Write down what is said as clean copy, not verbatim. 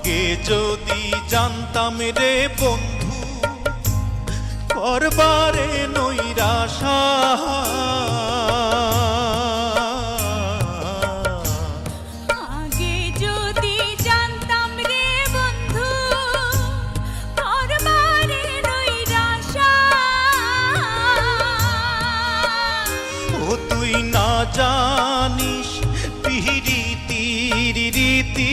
আগে যদি জানতাম রে বন্ধু করবারে নৈরাশা, আগে যদি জানতাম রে বন্ধু করবারে নৈরাশা, ও তুই না জানিস পিরিতির রীতি